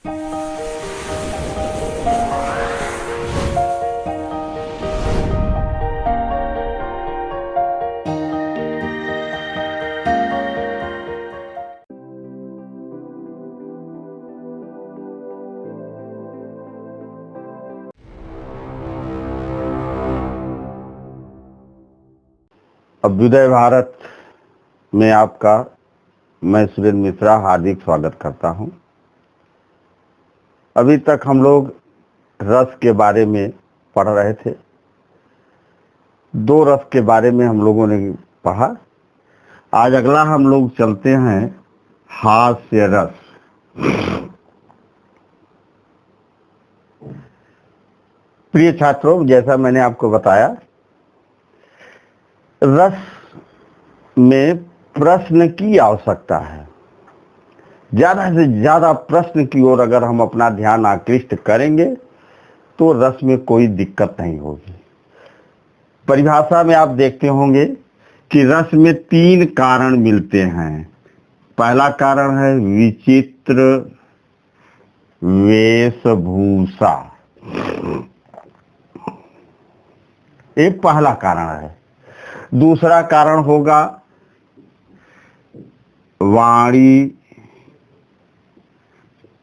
अभ्युदय भारत में आपका मैं सुरेंद्र मिश्रा हार्दिक स्वागत करता हूं। अभी तक हम लोग रस के बारे में पढ़ रहे थे। 2 रस के बारे में हम लोगों ने पढ़ा। आज अगला हम लोग चलते हैं हास्य रस। प्रिय छात्रों, जैसा मैंने आपको बताया, रस में प्रश्न की आवश्यकता है। ज्यादा से ज्यादा प्रश्न की ओर अगर हम अपना ध्यान आकृष्ट करेंगे तो रस में कोई दिक्कत नहीं होगी। परिभाषा में आप देखते होंगे कि रस में 3 कारण मिलते हैं। पहला कारण है विचित्र वेशभूषा। ये पहला कारण है। दूसरा कारण होगा वाणी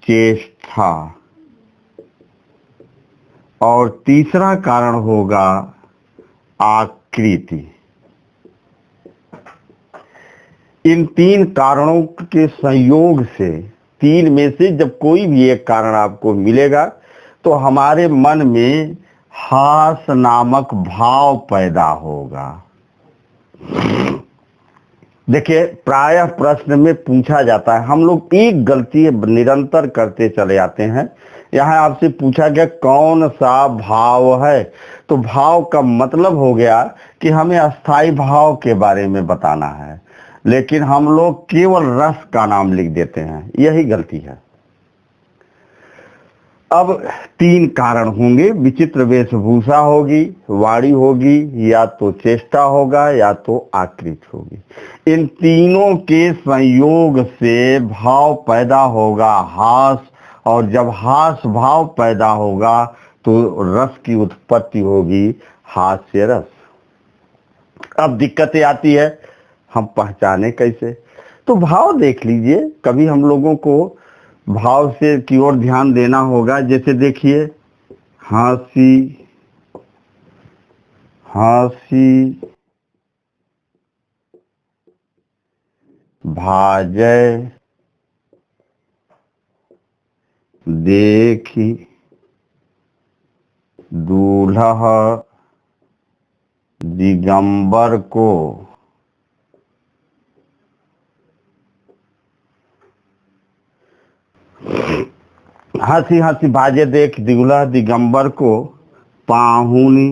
चेष्टा और तीसरा कारण होगा आकृति। इन 3 कारणों के संयोग से 3 में से जब कोई भी एक कारण आपको मिलेगा तो हमारे मन में हास नामक भाव पैदा होगा। देखिए, प्रायः प्रश्न में पूछा जाता है, हम लोग एक गलती निरंतर करते चले आते हैं। यहाँ आपसे पूछा गया कौन सा भाव है, तो भाव का मतलब हो गया कि हमें अस्थाई भाव के बारे में बताना है, लेकिन हम लोग केवल रस का नाम लिख देते हैं। यही गलती है। अब 3 कारण होंगे, विचित्र वेशभूषा होगी, वाणी होगी, या तो चेष्टा होगा, या तो आकृति होगी। इन तीनों के संयोग से भाव पैदा होगा हास, और जब हास भाव पैदा होगा तो रस की उत्पत्ति होगी हास्य रस। अब दिक्कतें आती है, हम पहचाने कैसे? तो भाव देख लीजिए। कभी हम लोगों को भाव से की ओर ध्यान देना होगा। जैसे देखिए, हंसी हंसी भाजय देखी दूल्हा दिगंबर को हंसी हंसी भाजे देख दूल्हा दिगंबर को पाहुनी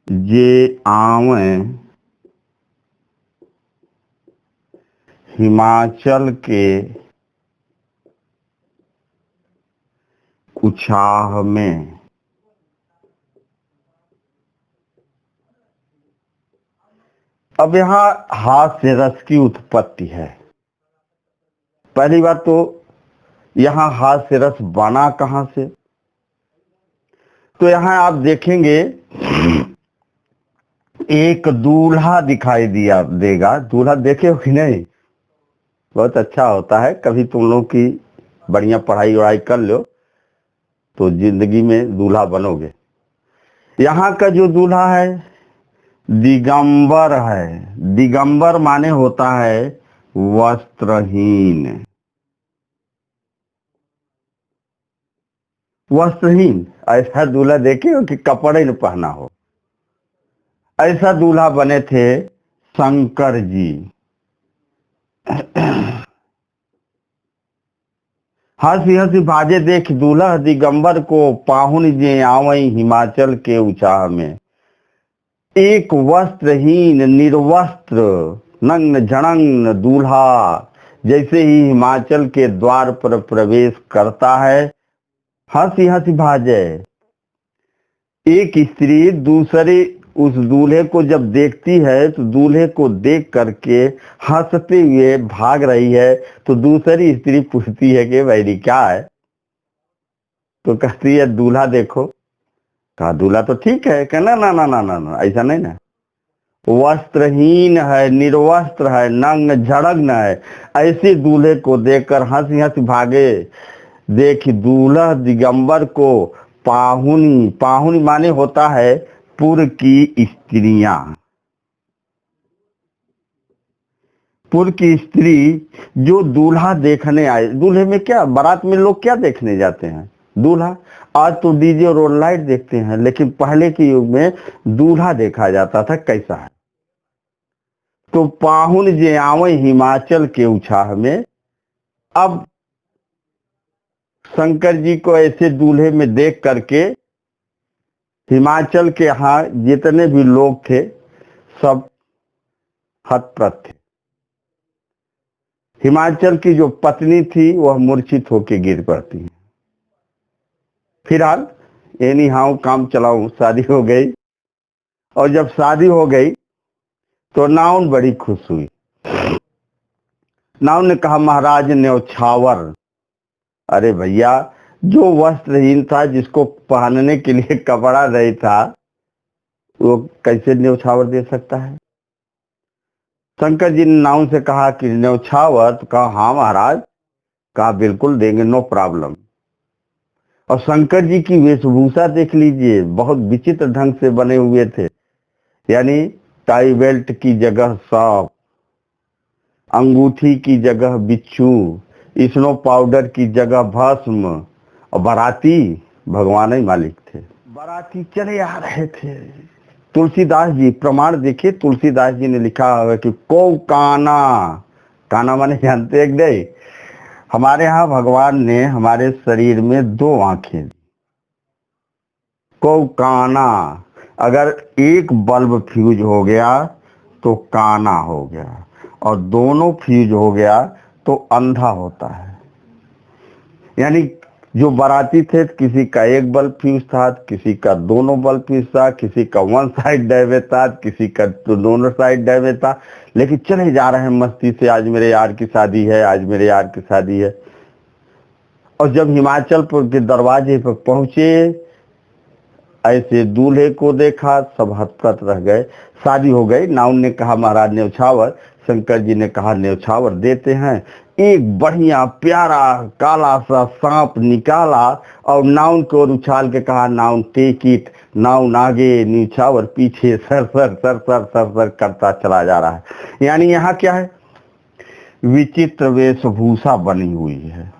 जे आवे हिमाचल के उछाह में। अब यहाँ हास्य रस की उत्पत्ति है। पहली बात तो यहाँ हास्य रस बना कहां से? तो यहाँ आप देखेंगे एक दूल्हा दिखाई देगा। दूल्हा देखे हो कि नहीं? बहुत अच्छा होता है। कभी तुम लोग की बढ़िया पढ़ाई वढ़ाई कर लो तो जिंदगी में दूल्हा बनोगे। यहाँ का जो दूल्हा है दिगंबर है। दिगंबर माने होता है वस्त्रहीन। वस्त्रहीन ऐसा दूल्हा देखे हो कि कपड़े न पहना हो। ऐसा दूल्हा बने थे शंकर जी। हंसी हंसी भाजे देख दूल्हा दिगंबर को पाहुन जे आवई हिमाचल के उचाह में। एक वस्त्रहीन निर्वस्त्र नग्न जड़ंग दूल्हा जैसे ही हिमाचल के द्वार पर प्रवेश करता है, हंसी हंसी भाजे। एक स्त्री दूसरे उस दूल्हे को जब देखती है तो दूल्हे को देख करके हंसते हुए भाग रही है, तो दूसरी स्त्री पूछती है कि भाई क्या है? तो कहती है दूल्हा देखो। कहा दूल्हा तो ठीक है। कहना ना ना ना ना ना, ऐसा नहीं ना, वस्त्रहीन है, निर्वस्त्र है, नंग झड़ग्न है। ऐसे दूल्हे को देखकर हंसी हंसी भागे। देखी दूल्हा दिगंबर को पाहुनी, पाहुनी माने होता है पुर की स्त्रियां, पुर की स्त्री जो दूल्हा देखने आए। दूल्हे में क्या, बारात में लोग क्या देखने जाते हैं? दूल्हा। आज तो डीजे और रोड लाइट देखते हैं, लेकिन पहले के युग में दूल्हा देखा जाता था कैसा है। तो पाहुन जे आवे हिमाचल के उछाह में। अब शंकर जी को ऐसे दूल्हे में देख करके हिमाचल के यहाँ जितने भी लोग थे सब हतप्रत थे। हिमाचल की जो पत्नी थी वह मूर्छित होकर गिर पड़ती है। फिलहाल एनी हाउ काम चलाऊं, शादी हो गई। और जब शादी हो गई तो नाउन बड़ी खुश हुई। नाउन ने कहा महाराज न्यौछावर, अरे भैया जो वस्त्रहीन था, जिसको पहनने के लिए कपड़ा नहीं था, वो कैसे न्यौछावर दे सकता है? शंकर जी ने नाउन से कहा कि न्यौछावर, तो कहा हाँ महाराज। कहा बिल्कुल देंगे, नो प्रॉब्लम। और शंकर जी की वेशभूषा देख लीजिए, बहुत विचित्र ढंग से बने हुए थे। यानी टाई बेल्ट की जगह सांप, अंगूठी की जगह बिच्छू, स्नो पाउडर की जगह भस्म। और बाराती भगवान ही मालिक थे। बाराती चले आ रहे थे। तुलसीदास जी प्रमाण देखिए, तुलसीदास जी ने लिखा है कि को काना, काना माने जानते हैं नहीं? हमारे यहाँ भगवान ने हमारे शरीर में दो आंखें दी। को काना, अगर एक बल्ब फ्यूज हो गया तो काना हो गया, और दोनों फ्यूज हो गया तो अंधा होता है। यानी जो बाराती थे, किसी का एक बल्ब फ्यूज था, किसी का दोनों बल्ब फ्यूज था, किसी का वन साइड डैमेज था, किसी का तो दोनों साइड डैमेज था, लेकिन चले जा रहे हैं मस्ती से, आज मेरे यार की शादी है, आज मेरे यार की शादी है। और जब हिमाचल के दरवाजे पर पहुंचे, ऐसे दूल्हे को देखा, सब हतप्रत रह गए। शादी हो गई। नाउन ने कहा महाराज न्यौछावर। शंकर जी ने कहा न्यौछावर देते हैं। एक बढ़िया प्यारा काला सा सांप निकाला और नाउन को उछाल के कहा नाउन टेक इट। नाउन आगे, न्यौछावर पीछे, sir sir sir sir sir sir करता चला जा रहा है। यानी यहाँ क्या है, विचित्र वेशभूषा बनी हुई है।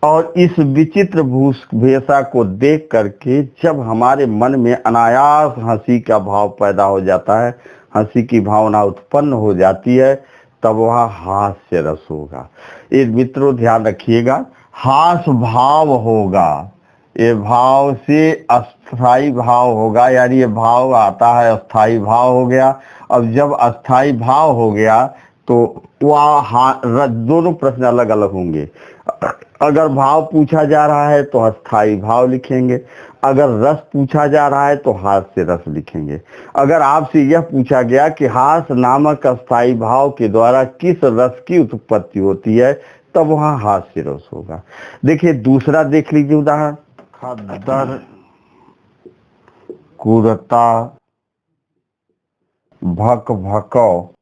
और इस विचित्र भूषा को देख करके जब हमारे मन में अनायास हंसी का भाव पैदा हो जाता है, हंसी की भावना उत्पन्न हो जाती है, तब वह हास्य रस होगा। ये मित्रों ध्यान रखिएगा, हास्य भाव होगा। ये भाव से अस्थाई भाव होगा, यानी ये भाव आता है, अस्थाई भाव हो गया। अब जब अस्थाई भाव हो गया तो वह दोनों प्रश्न अलग अलग होंगे। अगर भाव पूछा जा रहा है तो अस्थाई भाव लिखेंगे, अगर रस पूछा जा रहा है तो हास्य रस लिखेंगे। अगर आपसे यह पूछा गया कि हास्य नामक अस्थाई भाव के द्वारा किस रस की उत्पत्ति होती है, तब वहां हास्य रस होगा। देखिए दूसरा देख लीजिए उदाहरण, खद्दर कुरता भक भकौ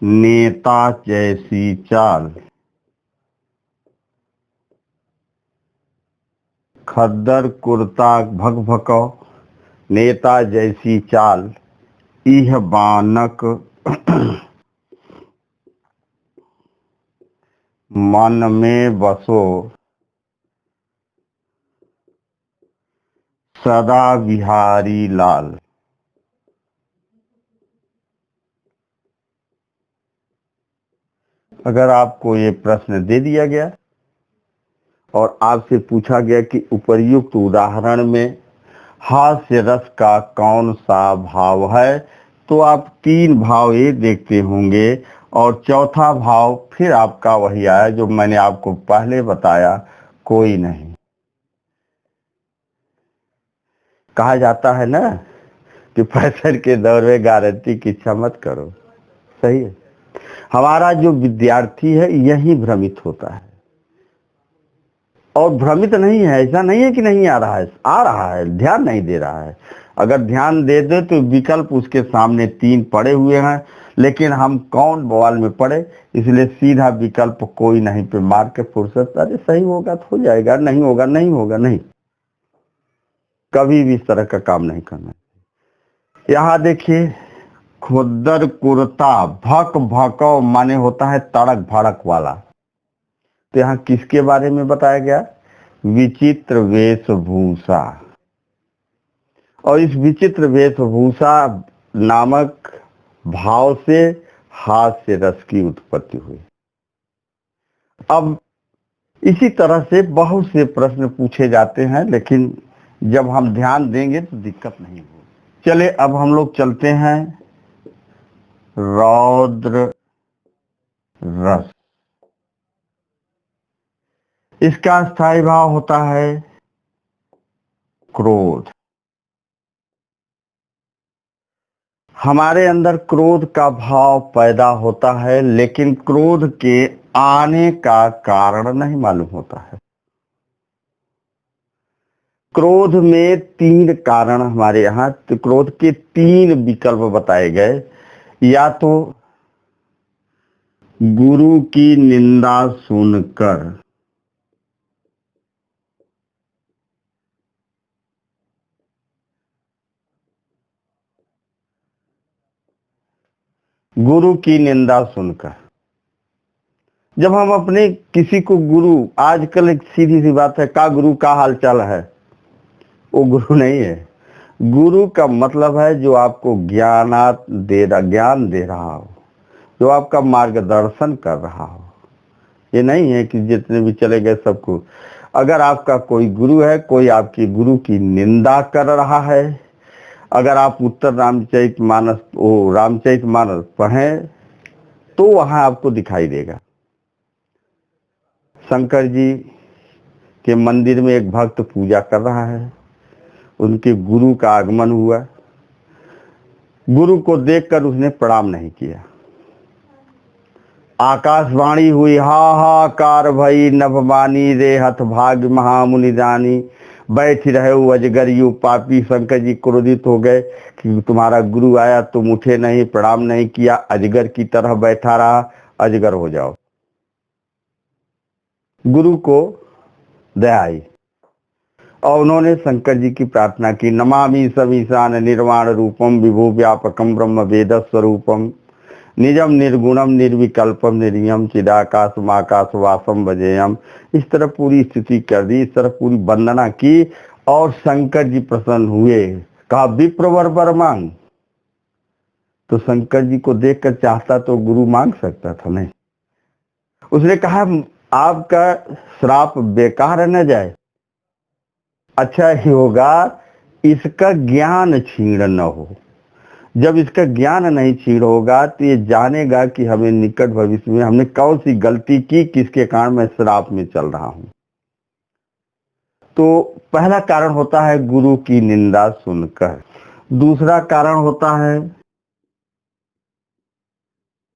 नेता जैसी चाल। खद्दर कुर्ता भक भकौ नेता जैसी चाल, इह बानक मन में बसो सदा बिहारी लाल। अगर आपको ये प्रश्न दे दिया गया और आपसे पूछा गया कि उपर्युक्त उदाहरण में हास्य रस का कौन सा भाव है, तो आप तीन भाव ये देखते होंगे और चौथा भाव फिर आपका वही आया जो मैंने आपको पहले बताया, कोई नहीं। कहा जाता है ना कि फैशन के दौर में गारंटी की इच्छा मत करो। सही है। हमारा जो विद्यार्थी है यही भ्रमित होता है, और भ्रमित नहीं है, ऐसा नहीं है कि नहीं आ रहा है, आ रहा है, ध्यान नहीं दे रहा है। अगर ध्यान दे दे तो विकल्प उसके सामने 3 पड़े हुए हैं, लेकिन हम कौन बवाल में पड़े, इसलिए सीधा विकल्प कोई नहीं पे मार के फुर्सत, अरे सही होगा तो हो जाएगा, नहीं होगा नहीं होगा, नहीं, कभी भी इस तरह का काम नहीं करना। यहाँ देखिए, खुद्दर कुर्ता भक भकौ माने होता है तड़क भड़क वाला। तो यहाँ किसके बारे में बताया गया? विचित्र वेशभूषा। और इस विचित्र वेशभूषा नामक भाव से हास्य रस की उत्पत्ति हुई। अब इसी तरह से बहुत से प्रश्न पूछे जाते हैं, लेकिन जब हम ध्यान देंगे तो दिक्कत नहीं होगी। चले अब हम लोग चलते हैं रौद्र रस। इसका स्थायी भाव होता है क्रोध। हमारे अंदर क्रोध का भाव पैदा होता है, लेकिन क्रोध के आने का कारण नहीं मालूम होता है। क्रोध में 3 कारण हमारे यहाँ, तो क्रोध के 3 विकल्प बताए गए। या तो गुरु की निंदा सुनकर, गुरु की निंदा सुनकर, जब हम अपने किसी को गुरु, आजकल एक सीधी सी बात है, का गुरु का हाल चाल है, वो गुरु नहीं है। गुरु का मतलब है जो आपको ज्ञान दे रहा हो, जो आपका मार्गदर्शन कर रहा हो। ये नहीं है कि जितने भी चले गए सबको। अगर आपका कोई गुरु है, कोई आपकी गुरु की निंदा कर रहा है, अगर आप उत्तर रामचरित मानस पढ़ें तो वहां आपको दिखाई देगा। शंकर जी के मंदिर में एक भक्त पूजा कर रहा है, उनके गुरु का आगमन हुआ। गुरु को देखकर उसने प्रणाम नहीं किया। आकाशवाणी हुई, हाहाकार भई नभमानी रे हथ भाग महामुनि जानी, बैठ रहे हो अजगर यू पापी। शंकर जी क्रोधित हो गए कि तुम्हारा गुरु आया, तुम उठे नहीं, प्रणाम नहीं किया, अजगर की तरह बैठा रहा, अजगर हो जाओ। गुरु को दया आई और उन्होंने शंकर जी की प्रार्थना की, नमामि समीशान निर्वाण रूपम विभु व्यापकम ब्रह्म वेद स्वरूपम निजम निर्गुणम निर्विकल्पम निर्यम चिदाकाशम आकाश वासम भजेयम। इस तरह पूरी स्थिति कर दी, इस तरह पूरी वंदना की, और शंकर जी प्रसन्न हुए। कहा विप्रवर वर मांग। तो शंकर जी को देखकर चाहता तो गुरु मांग सकता था, नहीं। उसने कहा आपका श्राप बेकार न जाए, अच्छा ही होगा इसका ज्ञान छीण न हो। जब इसका ज्ञान नहीं छीण होगा तो ये जानेगा कि हमें निकट भविष्य में हमने कौन सी गलती की, किसके कारण मैं श्राप में चल रहा हूं। तो पहला कारण होता है गुरु की निंदा सुनकर। दूसरा कारण होता है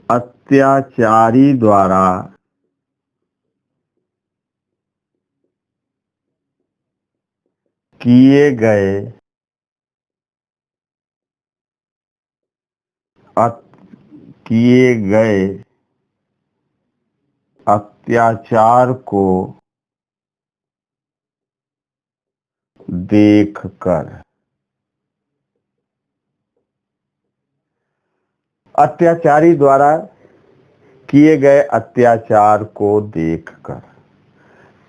अत्याचारी द्वारा किए गए किए गए अत्याचार को देखकर। अत्याचारी द्वारा किए गए अत्याचार को देखकर।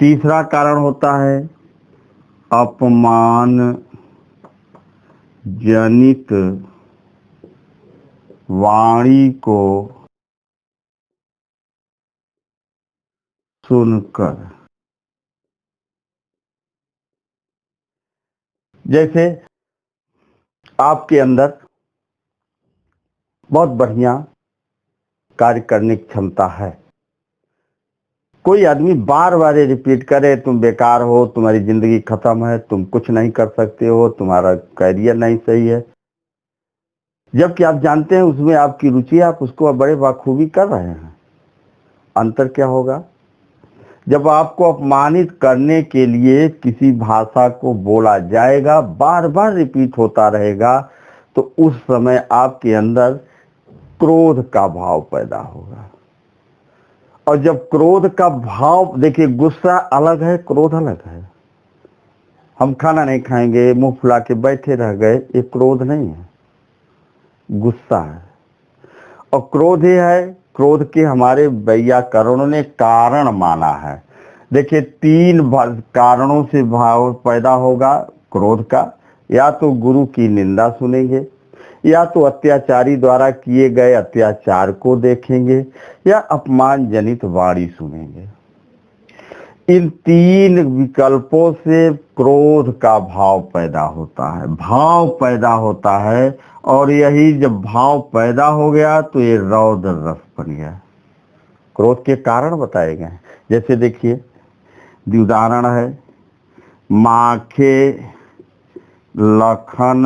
तीसरा कारण होता है अपमान जनित वाणी को सुनकर। जैसे आपके अंदर बहुत बढ़िया कार्य करने की क्षमता है। कोई आदमी बार बार रिपीट करे तुम बेकार हो, तुम्हारी जिंदगी खत्म है, तुम कुछ नहीं कर सकते हो, तुम्हारा करियर नहीं सही है, जबकि आप जानते हैं उसमें आपकी रुचि, आप उसको बड़े बखूबी कर रहे हैं। अंतर क्या होगा? जब आपको अपमानित करने के लिए किसी भाषा को बोला जाएगा, बार बार रिपीट होता रहेगा, तो उस समय आपके अंदर क्रोध का भाव पैदा होगा। और जब क्रोध का भाव, देखिए गुस्सा अलग है, क्रोध अलग है। हम खाना नहीं खाएंगे, मुंह फुला के बैठे रह गए, ये क्रोध नहीं है, गुस्सा है। और क्रोध ही है, क्रोध के हमारे वैयाकरणों ने कारण माना है। देखिए 3 कारणों से भाव पैदा होगा क्रोध का। या तो गुरु की निंदा सुनेंगे, या तो अत्याचारी द्वारा किए गए अत्याचार को देखेंगे, या अपमान जनित वाणी सुनेंगे। इन 3 विकल्पों से क्रोध का भाव पैदा होता है, भाव पैदा होता है। और यही जब भाव पैदा हो गया तो ये रौद्र रस बन गया। क्रोध के कारण बताए गए। जैसे देखिए उदाहरण है, माखे लखन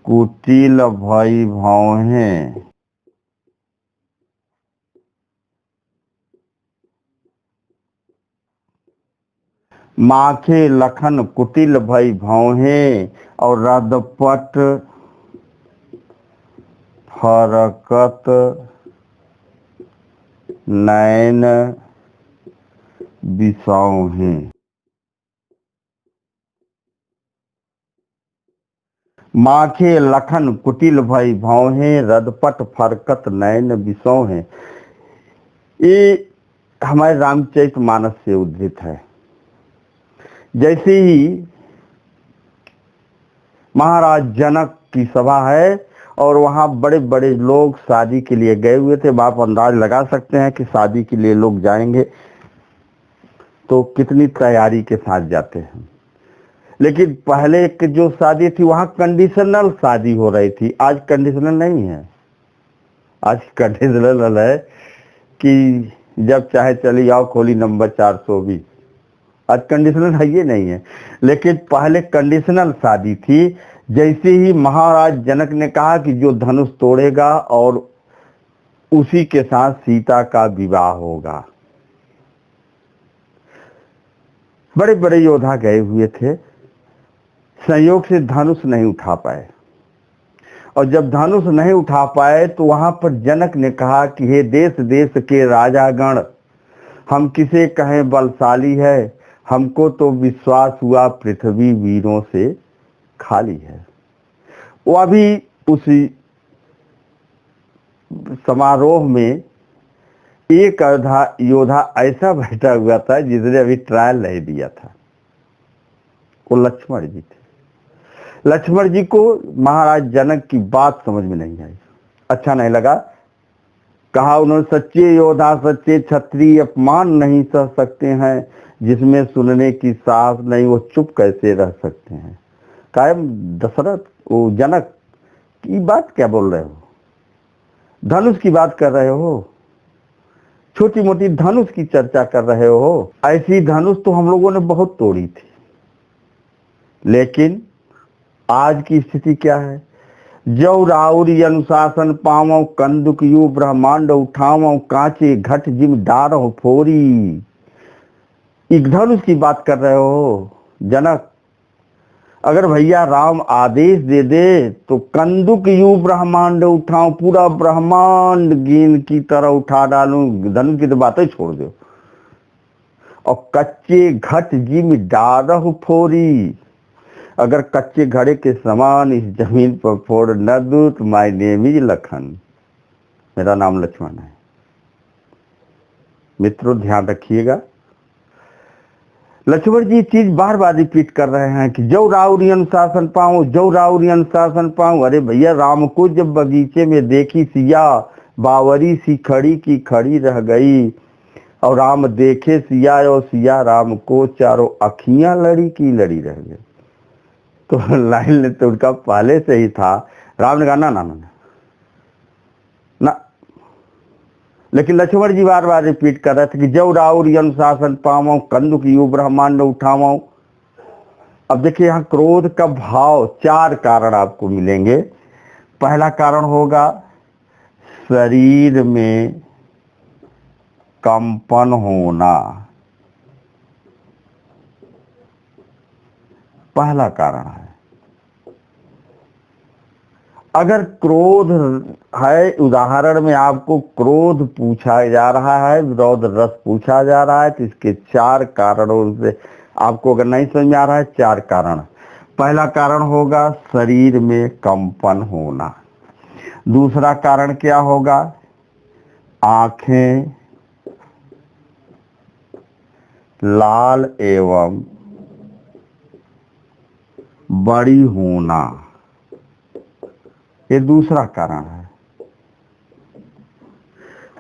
कुटिल भई भौहें, माखे लखन कुटिल भई भौहें, और रदपट फरकत नैन बिसौहें। माखे लखन कुटिल भई भौहें, रदपट फरकत नैन बिसौहें। ये हमारे रामचरितमानस से उद्धृत है। जैसे ही महाराज जनक की सभा है और वहां बड़े बड़े लोग शादी के लिए गए हुए थे। आप अंदाज लगा सकते हैं कि शादी के लिए लोग जाएंगे तो कितनी तैयारी के साथ जाते हैं। लेकिन पहले की जो शादी थी वहां कंडीशनल शादी हो रही थी, आज कंडीशनल नहीं है। आज कंडीशनल है कि जब चाहे चली आओ, खोली नंबर 420। आज कंडीशनल है ये नहीं है, लेकिन पहले कंडीशनल शादी थी। जैसे ही महाराज जनक ने कहा कि जो धनुष तोड़ेगा और उसी के साथ सीता का विवाह होगा। बड़े बड़े योद्धा गए हुए थे, संयोग से धनुष नहीं उठा पाए। और जब धनुष नहीं उठा पाए तो वहां पर जनक ने कहा कि हे देश देश के राजागण, हम किसे कहें बलशाली है, हमको तो विश्वास हुआ पृथ्वी वीरों से खाली है। वो अभी उसी समारोह में एक योद्धा ऐसा बैठा हुआ था जिसने अभी ट्रायल नहीं दिया था। वो लक्ष्मण जी थे। लक्ष्मण जी को महाराज जनक की बात समझ में नहीं आई, अच्छा नहीं लगा। कहा उन्होंने, सच्चे योद्धा सच्चे क्षत्रिय अपमान नहीं सह सकते हैं, जिसमें सुनने की साहस नहीं वो चुप कैसे रह सकते हैं। कायम दशरथ, वो जनक की बात क्या बोल रहे हो, धनुष की बात कर रहे हो, छोटी मोटी धनुष की चर्चा कर रहे हो। ऐसी धनुष तो हम लोगों ने बहुत तोड़ी थी, लेकिन आज की स्थिति क्या है? जौ राउरी अनुशासन पावो, कंदुक यू ब्रह्मांड उठावो, कांचे घट जिम डारो फोरी। एक धनुष की बात कर रहे हो जनक। अगर भैया राम आदेश दे दे तो कंदुक यू ब्रह्मांड उठाऊं, पूरा ब्रह्मांड गेंद की तरह उठा डालूं, धनुष की तो बातें छोड़ दो। और कच्चे घट जिम डारह फोरी, अगर कच्चे घड़े के समान इस जमीन पर फोड़ न दूं तो माय नेम इज लखन, मेरा नाम लक्ष्मण है। मित्रों ध्यान रखिएगा, लक्ष्मण जी चीज बार बार रिपीट कर रहे हैं कि जो राउरी अनुशासन पाऊं, जो राउरी अनुशासन पाऊं। अरे भैया, राम को जब बगीचे में देखी सिया, बावरी सी खड़ी की खड़ी रह गई। और राम देखे सिया और सिया राम को, चारों अखियां लड़ी की लड़ी रह गई। तो लाइन ने तो उनका पहले से ही था। राम ने कहा ना ना ना ना, लेकिन लक्ष्मण जी बार बार रिपीट कर रहे थे कि जब राउर अनुशासन पावो कंदु की ब्रह्मांड उठावो। अब देखिए यहाँ क्रोध का भाव, चार कारण आपको मिलेंगे। पहला कारण होगा शरीर में कंपन होना, पहला कारण है। अगर क्रोध है, उदाहरण में आपको क्रोध पूछा जा रहा है, विरोध रस पूछा जा रहा है, तो इसके चार कारणों से आपको अगर नहीं समझ में आ रहा है, चार कारण। पहला कारण होगा शरीर में कंपन होना। दूसरा कारण क्या होगा, आंखें लाल एवं बड़ी होना, ये दूसरा कारण है।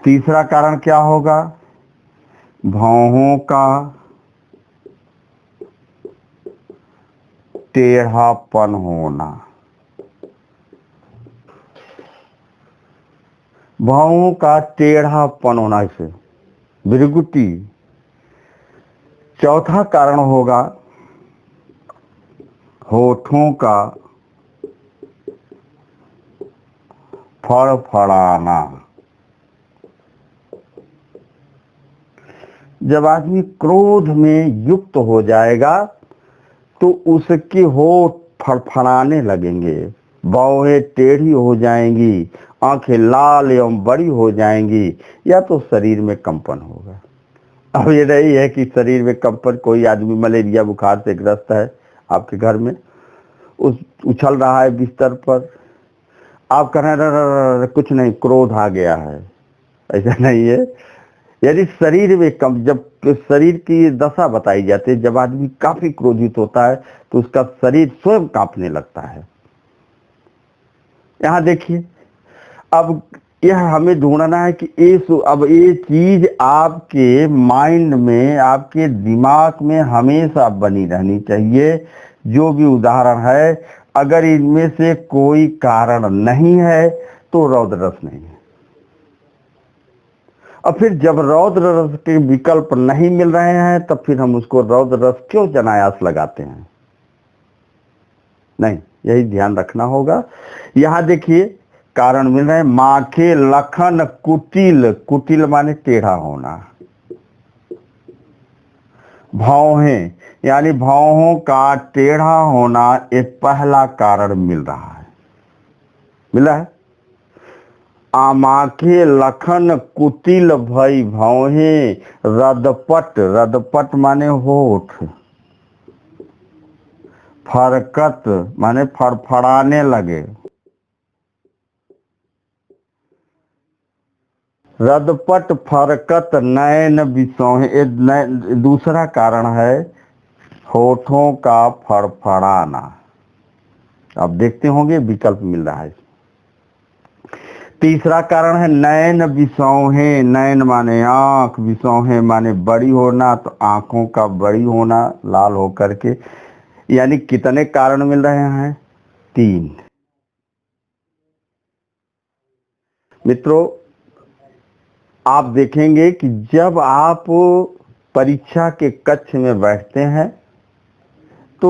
तीसरा कारण क्या होगा, भौहों का टेढ़ापन होना, भौहों का टेढ़ापन होना, इसे भृगुटी। चौथा कारण होगा होठों का फड़फड़ाना। जब आदमी क्रोध में युक्त हो जाएगा तो उसके होठ फड़फड़ाने लगेंगे, भौहें टेढ़ी हो जाएंगी, आंखें लाल एवं बड़ी हो जाएंगी, या तो शरीर में कंपन होगा। अब ये नहीं है कि शरीर में कंपन, कोई आदमी मलेरिया बुखार से ग्रस्त है आपके घर में, उस उछल रहा है बिस्तर पर, आप कह रहे हैं कुछ नहीं, क्रोध आ गया है, ऐसा नहीं है। यदि शरीर में कम, जब शरीर की दशा बताई जाती है, जब आदमी काफी क्रोधित होता है तो उसका शरीर स्वयं कांपने लगता है। यहाँ देखिए, अब यह हमें ढूंढना है कि अब ये चीज आपके माइंड में, आपके दिमाग में हमेशा बनी रहनी चाहिए। जो भी उदाहरण है, अगर इनमें से कोई कारण नहीं है तो रौद्र रस नहीं है। और फिर जब रौद्र रस के विकल्प नहीं मिल रहे हैं, तब फिर हम उसको रौद्र रस क्यों जनायास लगाते हैं? नहीं, यही ध्यान रखना होगा। यहां देखिए कारण मिल रहे हैं, माखे लखन कुटिल, कुटिल माने टेढ़ा होना, भौहें यानी भौहों का टेढ़ा होना, एक पहला कारण मिल रहा है, मिला है। आमाखे लखन कुटिल भई भौहें रदपट, रदपट माने होठ, फरकत माने फड़फड़ाने लगे, रदपट फरकत नयन बिसौहे, दूसरा कारण है होठों का फड़फड़ाना। आप देखते होंगे विकल्प मिल रहा है। तीसरा कारण है नयन बिसौहे, नयन माने आंख, बिसौहे माने बड़ी होना, तो आंखों का बड़ी होना, लाल होकर के। यानी कितने कारण मिल रहे हैं? तीन। मित्रों, आप देखेंगे कि जब आप परीक्षा के कक्ष में बैठते हैं तो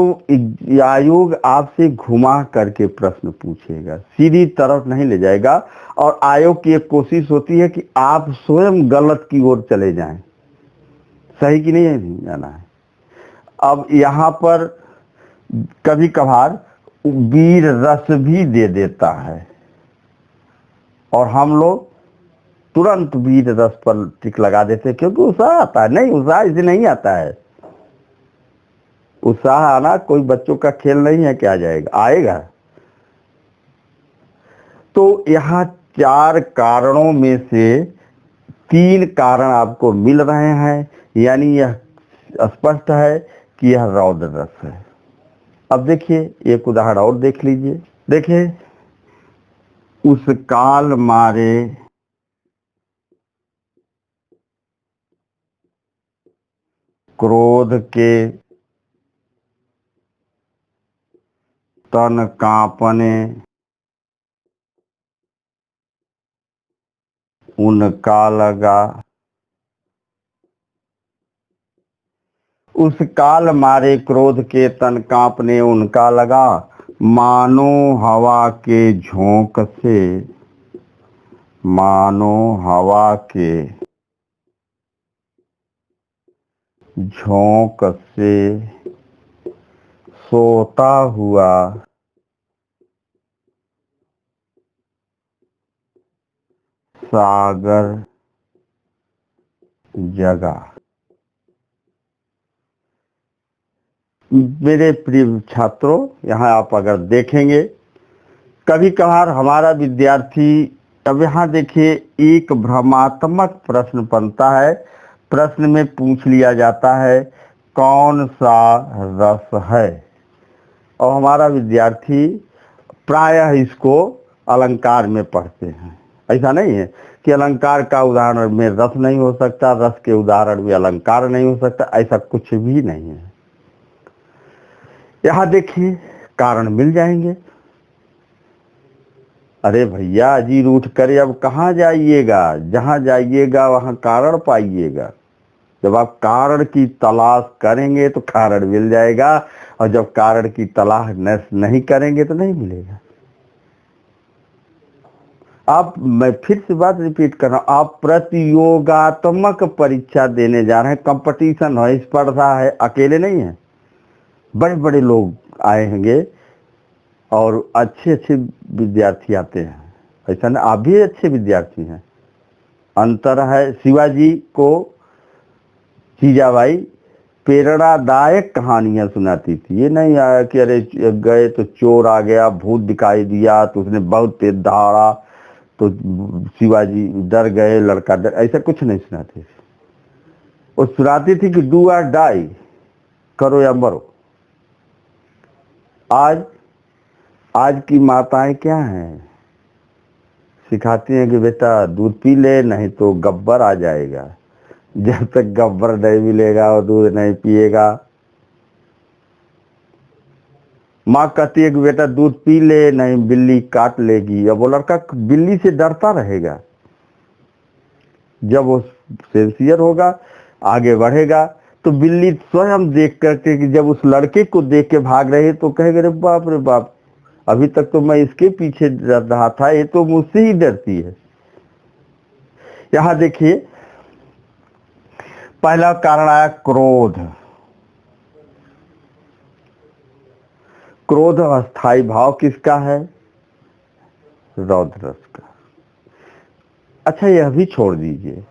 आयोग आपसे घुमा करके प्रश्न पूछेगा, सीधी तरफ नहीं ले जाएगा। और आयोग की एक कोशिश होती है कि आप स्वयं गलत की ओर चले जाएं, सही की नहीं जाना है। अब यहाँ पर कभी कभार वीर रस भी दे देता है और हम लोग तुरंत वीर रस पर टिक लगा देते हैं, क्योंकि उत्साह आता है। नहीं, उत्साह इसे नहीं आता है। उत्साह आना कोई बच्चों का खेल नहीं है कि आ जाएगा, आएगा। तो यहाँ चार कारणों में से तीन कारण आपको मिल रहे हैं, यानी यह स्पष्ट है कि यह रौद्र रस है। अब देखिए एक उदाहरण और देख लीजिए। देखिए, उस काल मारे क्रोध के तन कांपने, उनका लगा, उस काल मारे क्रोध के तन कांपने उनका लगा, मानो हवा के झोंक से, मानो हवा के झोंक से सोता हुआ सागर जगा। मेरे प्रिय छात्रों, यहाँ आप अगर देखेंगे, कभी कभार हमारा विद्यार्थी, अब यहाँ देखिए एक भ्रमात्मक प्रश्न बनता है। प्रश्न में पूछ लिया जाता है कौन सा रस है, और हमारा विद्यार्थी प्रायः इसको अलंकार में पढ़ते हैं। ऐसा नहीं है कि अलंकार का उदाहरण में रस नहीं हो सकता, रस के उदाहरण में अलंकार नहीं हो सकता, ऐसा कुछ भी नहीं है। यहाँ देखिए कारण मिल जाएंगे। अरे भैया अजीर उठ कर अब कहाँ जाइएगा, जहाँ जाइएगा वहाँ कारण पाइएगा। जब आप कारण की तलाश करेंगे तो कारण मिल जाएगा, और जब कारण की तलाश नहीं करेंगे तो नहीं मिलेगा। आप, मैं फिर से बात रिपीट कर रहा हूं, आप प्रतियोगात्मक परीक्षा देने जा रहे हैं, कंपटीशन है, स्पर्धा है, अकेले नहीं है, बड़े बड़े लोग आएंगे और अच्छे अच्छे विद्यार्थी आते हैं। ऐसा ना, आप भी अच्छे विद्यार्थी हैं। अंतर है, शिवाजी को जीजाबाई प्रेरणादायक कहानियां सुनाती थी। ये नहीं आया कि अरे गए तो चोर आ गया, भूत दिखाई दिया तो उसने बहुत तेज दहाड़ा तो शिवाजी डर गए, लड़का डर, ऐसा कुछ नहीं सुनाती थी। वो सुनाती थी कि डू और डाई, करो या मरो। आज की माताएं क्या हैं, सिखाती हैं कि बेटा दूध पी ले नहीं तो गब्बर आ जाएगा। जब तक गब्बर नहीं मिलेगा और दूध नहीं पिएगा, माँ कहती है कि बेटा दूध पी ले नहीं बिल्ली काट लेगी। अब वो लड़का बिल्ली से डरता रहेगा। जब वो सिंसियर होगा, आगे बढ़ेगा, तो बिल्ली स्वयं देख करके कि जब उस लड़के को देख के भाग रहे तो कहेगा रे बाप, अभी तक तो मैं इसके पीछे डर रहा था, ये तो मुझसे ही डरती है। यहां देखिए पहला कारण आया क्रोध। क्रोध अस्थाई भाव किसका है? रौद्र रस का। अच्छा यह भी छोड़ दीजिए,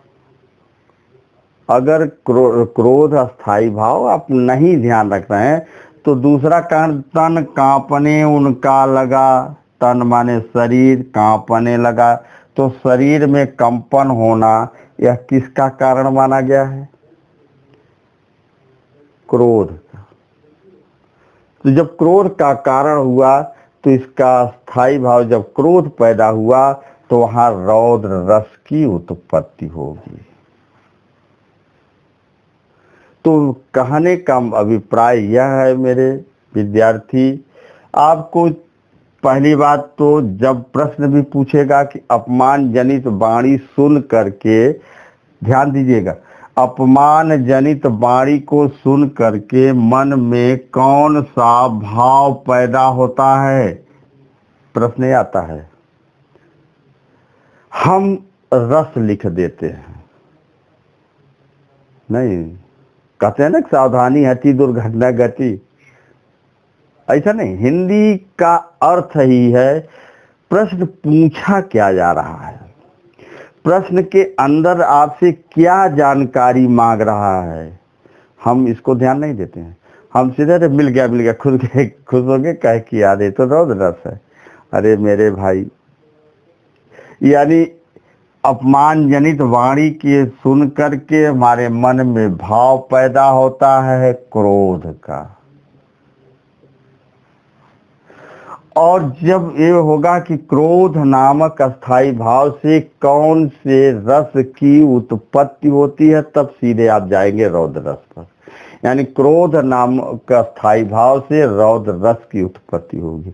अगर क्रोध अस्थाई भाव आप नहीं ध्यान रख रहे हैं तो दूसरा कारण तन कांपने उनका लगा। तन माने शरीर, कांपने लगा, तो शरीर में कंपन होना यह किसका कारण माना गया है? क्रोध का। तो जब क्रोध का कारण हुआ तो इसका स्थायी भाव, जब क्रोध पैदा हुआ तो वहां रौद्र रस की उत्पत्ति होगी। तो कहने का अभिप्राय यह है मेरे विद्यार्थी, आपको पहली बात तो जब प्रश्न भी पूछेगा कि अपमान जनित वाणी सुन करके, ध्यान दीजिएगा, अपमान जनित वाणी को सुन करके मन में कौन सा भाव पैदा होता है? प्रश्न आता है। हम रस लिख देते हैं, नहीं, कहते हैं ना सावधानी हटी दुर्घटना घटी, ऐसा नहीं। हिंदी का अर्थ ही है प्रश्न पूछा क्या जा रहा है, प्रश्न के अंदर आपसे क्या जानकारी मांग रहा है, हम इसको ध्यान नहीं देते हैं। हम सीधे मिल गया खुद के खुश हो गए, कह कि याद है तो रौद्र रस है। अरे मेरे भाई, यानी अपमान जनित वाणी के सुन करके हमारे मन में भाव पैदा होता है क्रोध का, और जब ये होगा कि क्रोध नामक अस्थाई भाव से कौन से रस की उत्पत्ति होती है, तब सीधे आप जाएंगे रौद्र रस पर। यानी क्रोध नामक अस्थाई भाव से रौद्र रस की उत्पत्ति होगी।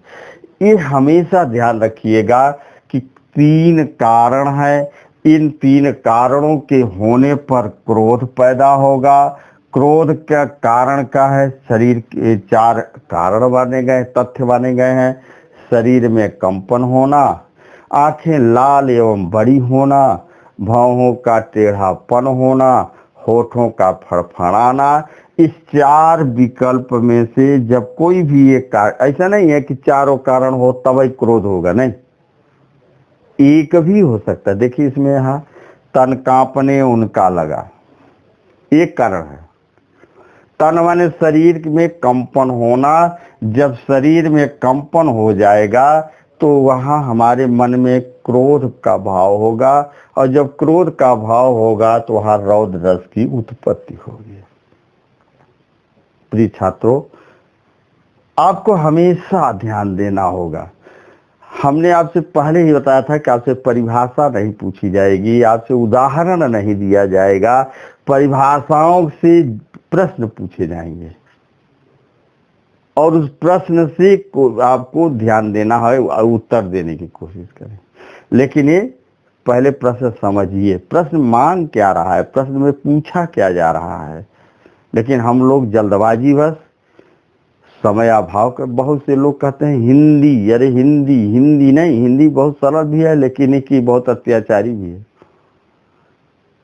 ये हमेशा ध्यान रखिएगा कि तीन कारण है, इन तीन कारणों के होने पर क्रोध पैदा होगा। क्रोध का कारण क्या है? शरीर के चार कारण माने गए, तथ्य माने गए हैं। शरीर में कंपन होना, आंखें लाल एवं बड़ी होना, भौहों का टेढ़ापन होना, होठों का फड़फड़ाना। इस चार विकल्प में से जब कोई भी एक कारण, ऐसा नहीं है कि चारों कारण हो तब ही क्रोध होगा, नहीं, एक भी हो सकता है। देखिए इसमें यहाँ तन कांपने उनका लगा, एक कारण है। तन माने शरीर में कंपन होना। जब शरीर में कंपन हो जाएगा तो वहां हमारे मन में क्रोध का भाव होगा, और जब क्रोध का भाव होगा तो वहां रौद्र रस की उत्पत्ति होगी। प्रिय छात्रों, आपको हमेशा ध्यान देना होगा। हमने आपसे पहले ही बताया था कि आपसे परिभाषा नहीं पूछी जाएगी, आपसे उदाहरण नहीं दिया जाएगा, परिभाषाओं से प्रश्न पूछे जाएंगे और उस प्रश्न से आपको ध्यान देना है और उत्तर देने की कोशिश करें। लेकिन ये पहले प्रश्न समझिए, प्रश्न मांग क्या रहा है, प्रश्न में पूछा क्या जा रहा है। लेकिन हम लोग जल्दबाजी बस, समय अभाव का, बहुत से लोग कहते हैं हिंदी, अरे हिंदी, हिंदी नहीं, हिंदी बहुत सरल भी है लेकिन इसकी बहुत अत्याचारी भी है।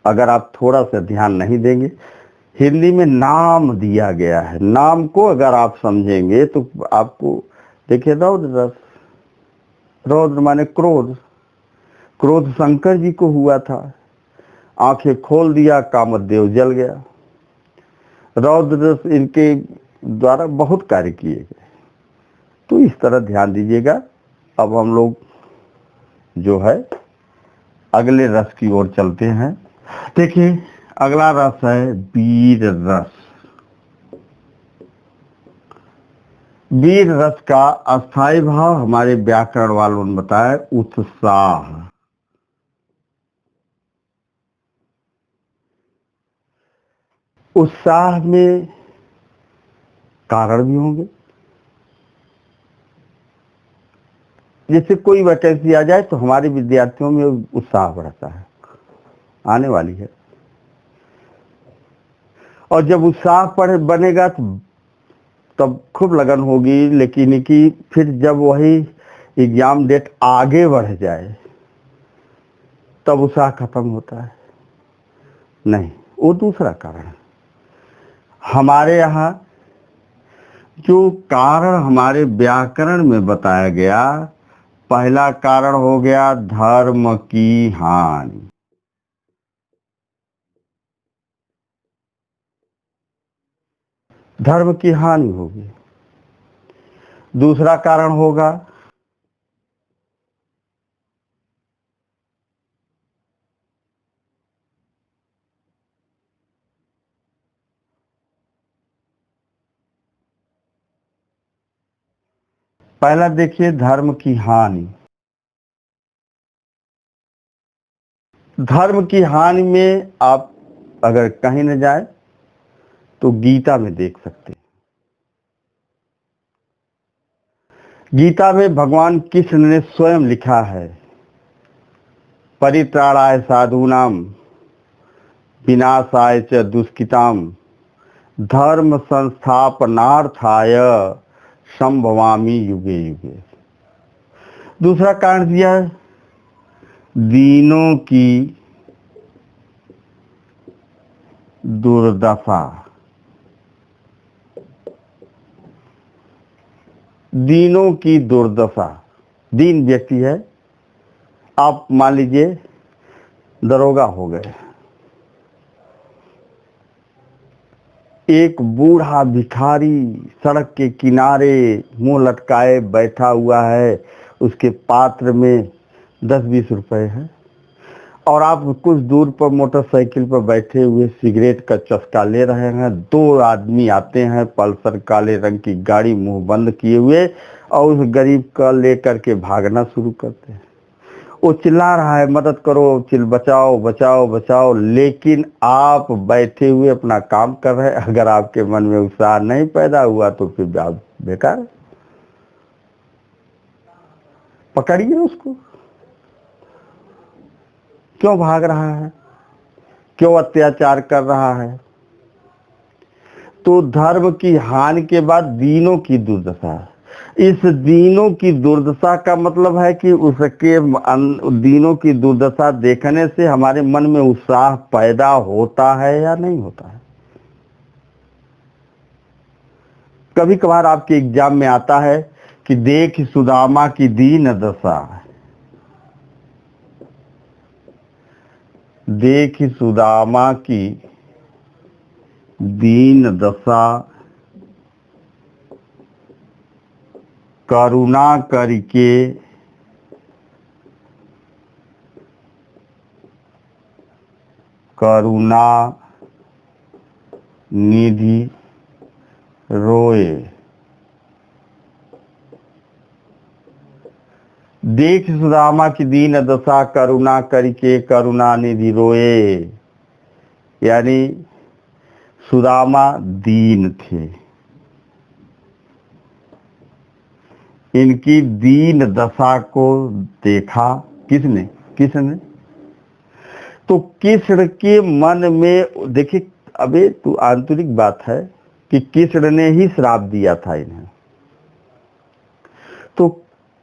अगर आप थोड़ा सा ध्यान नहीं देंगे, हिंदी में नाम दिया गया है, नाम को अगर आप समझेंगे तो आपको, देखिए रौद्र रस, रौद्र माने क्रोध, क्रोध शंकर जी को हुआ था, आंखें खोल दिया, कामदेव जल गया। रौद्र रस इनके द्वारा बहुत कार्य किए गए। तो इस तरह ध्यान दीजिएगा। अब हम लोग जो है अगले रस की ओर चलते हैं। देखिए अगला रस है वीर रस। वीर रस का अस्थाई भाव हमारे व्याकरण वालों ने बताया उत्साह। उत्साह में कारण भी होंगे, जैसे कोई वैकेंसी आ जाए तो हमारे विद्यार्थियों में उत्साह बढ़ता है, आने वाली है, और जब उत्साह बनेगा तो तब खूब लगन होगी। लेकिन कि फिर जब वही एग्जाम डेट आगे बढ़ जाए तब उत्साह खत्म होता है, नहीं, वो दूसरा कारण है। हमारे यहाँ जो कारण हमारे व्याकरण में बताया गया, पहला कारण हो गया धर्म की हानि। धर्म की हानि होगी। दूसरा कारण होगा पहला देखिए धर्म की हानि। धर्म की हानि में आप अगर कहीं न जाए तो गीता में देख सकते हैं। गीता में भगवान कृष्ण ने स्वयं लिखा है, परित्राणाय साधूनाम विनाशाय च दुष्कृताम धर्म संस्थापनार्थाय संभवामि युगे युगे। दूसरा कारण दिया है दीनों की दुर्दशा। दीनों की दुर्दशा, दीन व्यक्ति है, आप मान लीजिए दरोगा हो गए, एक बूढ़ा भिखारी सड़क के किनारे मुंह लटकाए बैठा हुआ है, उसके पात्र में 10-20 रुपए है, और आप कुछ दूर पर मोटरसाइकिल पर बैठे हुए सिगरेट का चस्का ले रहे हैं। दो आदमी आते हैं पल्सर काले रंग की गाड़ी मुंह बंद किए हुए, और उस गरीब का लेकर के भागना शुरू करते हैं। वो चिल्ला रहा है मदद करो, बचाओ बचाओ बचाओ, लेकिन आप बैठे हुए अपना काम कर रहे हैं। अगर आपके मन में उत्साह नहीं पैदा हुआ तो फिर आप बेकार, पकड़िए उसको, क्यों भाग रहा है, क्यों अत्याचार कर रहा है? तो धर्म की हानि के बाद दीनों की दुर्दशा। इस दीनों की दुर्दशा का मतलब है कि उसके दीनों की दुर्दशा देखने से हमारे मन में उत्साह पैदा होता है या नहीं होता है? कभी कभार आपके एग्जाम में आता है कि देख सुदामा की दीन दशा, देख सुदामा की दीन दशा, करुणा करके करुणा निधि रोए। देख सुदामा की दीन दशा, करुणा करके करुणा निधि रोए। यानी सुदामा दीन थे, इनकी दीन दशा को देखा किसने? किसने? तो कृष्ण के मन में देखिए, अबे तो आंतरिक बात है कि कृष्ण ने ही श्राप दिया था इन्हें। तो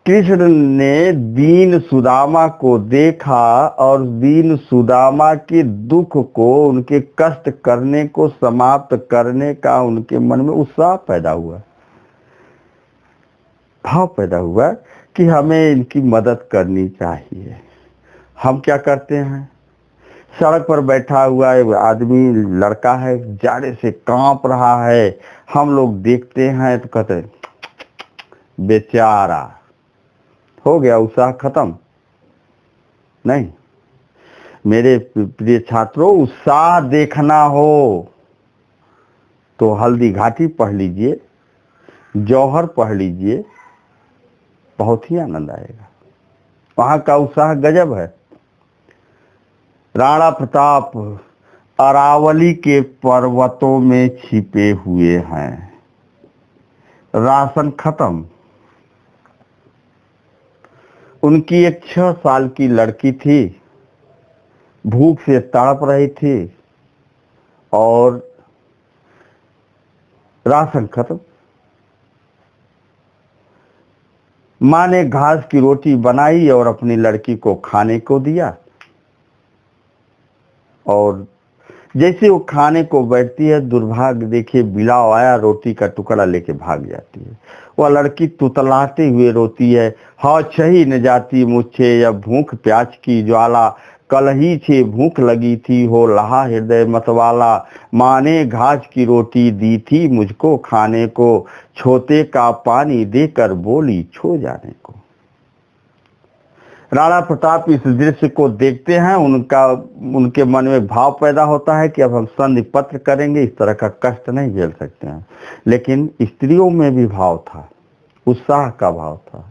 कृष्ण ने दीन सुदामा को देखा और दीन सुदामा के दुख को, उनके कष्ट करने को समाप्त करने का उनके मन में उत्साह पैदा हुआ, भाव पैदा हुआ कि हमें इनकी मदद करनी चाहिए। हम क्या करते हैं? सड़क पर बैठा हुआ एक आदमी, लड़का है, जाड़े से कांप रहा है, हम लोग देखते हैं तो कहते हैं बेचारा, हो गया उत्साह खत्म? नहीं। मेरे प्रिय छात्रों, उत्साह देखना हो तो हल्दी घाटी पढ़ लीजिए, जौहर पढ़ लीजिए, बहुत ही आनंद आएगा। वहां का उत्साह गजब है। राणा प्रताप अरावली के पर्वतों में छिपे हुए हैं, राशन खत्म। उनकी एक 6 साल की लड़की थी, भूख से तड़प रही थी और राशन खत्म। मां ने घास की रोटी बनाई और अपनी लड़की को खाने को दिया, और जैसे वो खाने को बैठती है, दुर्भाग्य देखिए, बिलाव आया, रोटी का टुकड़ा लेके भाग जाती है। वह लड़की तुतलाते हुए रोती है, हाँ छही न जाती मुझे, या भूख प्यास की ज्वाला, कल ही छे भूख लगी थी, हो लहा हृदय मतवाला। माँ ने घास की रोटी दी थी मुझको खाने को, छोते का पानी देकर बोली छो जाने को। राणा प्रताप इस दृश्य को देखते हैं, उनके मन में भाव पैदा होता है कि अब हम संधि पत्र करेंगे, इस तरह का कष्ट नहीं झेल सकते हैं। लेकिन स्त्रियों में भी भाव था, उत्साह का भाव था।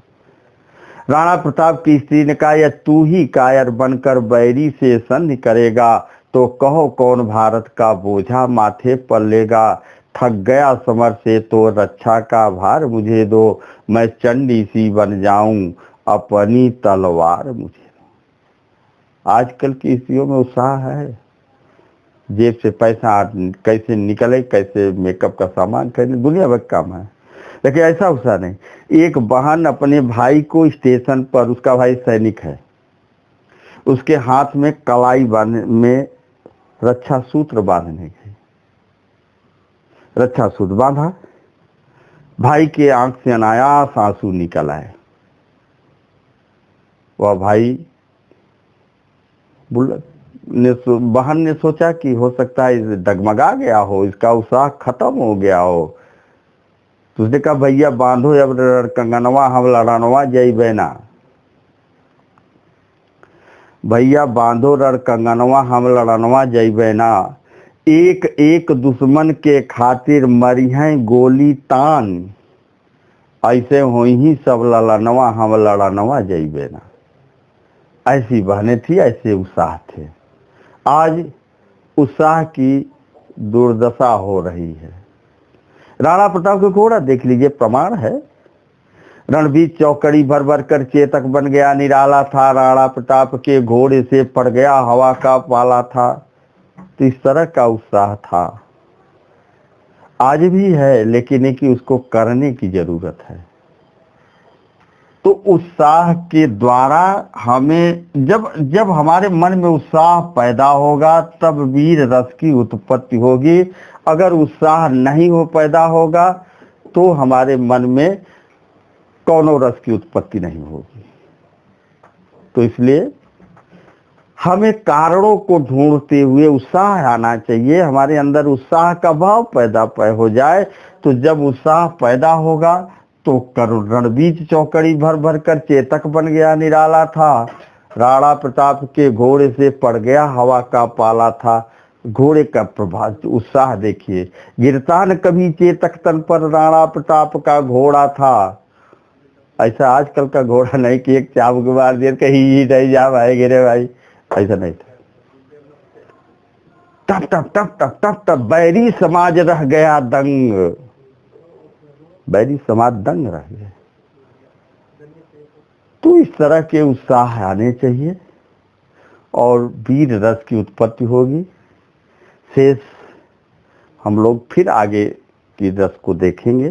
राणा प्रताप की स्त्री ने कहा, या तू ही कायर बनकर बैरी से संधि करेगा, तो कहो कौन भारत का बोझा माथे पर लेगा। थक गया समर से तो रक्षा का भार मुझे दो, मैं चंडी सी बन जाऊं अपनी तलवार मुझे दो। आजकल की स्त्रियों में उत्साह है, जेब से पैसा कैसे निकले, कैसे मेकअप का सामान खरीदे, दुनिया भर काम है। लेकिन ऐसा उत्साह नहीं। एक बहन अपने भाई को स्टेशन पर, उसका भाई सैनिक है, उसके हाथ में कलाई बांधने में रक्षा सूत्र बांधने गई, रक्षा सूत्र बांधा, भाई के आंख से अनायास आंसू निकल आए। वह भाई बहन ने सोचा कि हो सकता है डगमगा गया हो, इसका उत्साह खत्म हो गया हो। तो उसने कहा, भैया बांधो अब कंगनवा, हम लड़नवा जइबे ना। भैया बांधो रण कंगनवा, हम लड़नवा जइबे ना। एक एक दुश्मन के खातिर मरी हैं गोली तान, ऐसे हो ही सब लड़नवा, हम लड़नवा जइबे ना। ऐसी बहनें थी, ऐसे उत्साह थे। आज उत्साह की दुर्दशा हो रही है। राणा प्रताप का घोड़ा देख लीजिए, प्रमाण है। रणबीर चौकड़ी भर भर कर चेतक बन गया निराला था, राणा प्रताप के घोड़े से पड़ गया हवा का पाला था। तो इस तरह का उत्साह था, आज भी है, लेकिन है कि उसको करने की जरूरत है। तो उत्साह के द्वारा हमें जब जब हमारे मन में उत्साह पैदा होगा तब वीर रस की उत्पत्ति होगी। अगर उत्साह नहीं हो पैदा होगा तो हमारे मन में कौनो रस की उत्पत्ति नहीं होगी। तो इसलिए हमें कारणों को ढूंढते हुए उत्साह आना चाहिए, हमारे अंदर उत्साह का भाव पैदा हो जाए। तो जब उत्साह पैदा होगा तो रणबीर चौकड़ी भर भर कर चेतक बन गया निराला था, राणा प्रताप के घोड़े से पड़ गया हवा का पाला था। घोड़े का प्रभाव उत्साह देखिए, गिरता न कभी चेतक तन पर राणा प्रताप का घोड़ा था। ऐसा आजकल का घोड़ा नहीं कि एक चाबुक मार दिया कहीं ही नहीं जा भाई गिरे भाई, ऐसा नहीं था। टप टप टप टप टप टप बैरी समाज रह गया दंग, बैरी समाज दंग रह गया। तो इस तरह के उत्साह आने चाहिए और वीर रस की उत्पत्ति होगी। शेष हम लोग फिर आगे की रस को देखेंगे।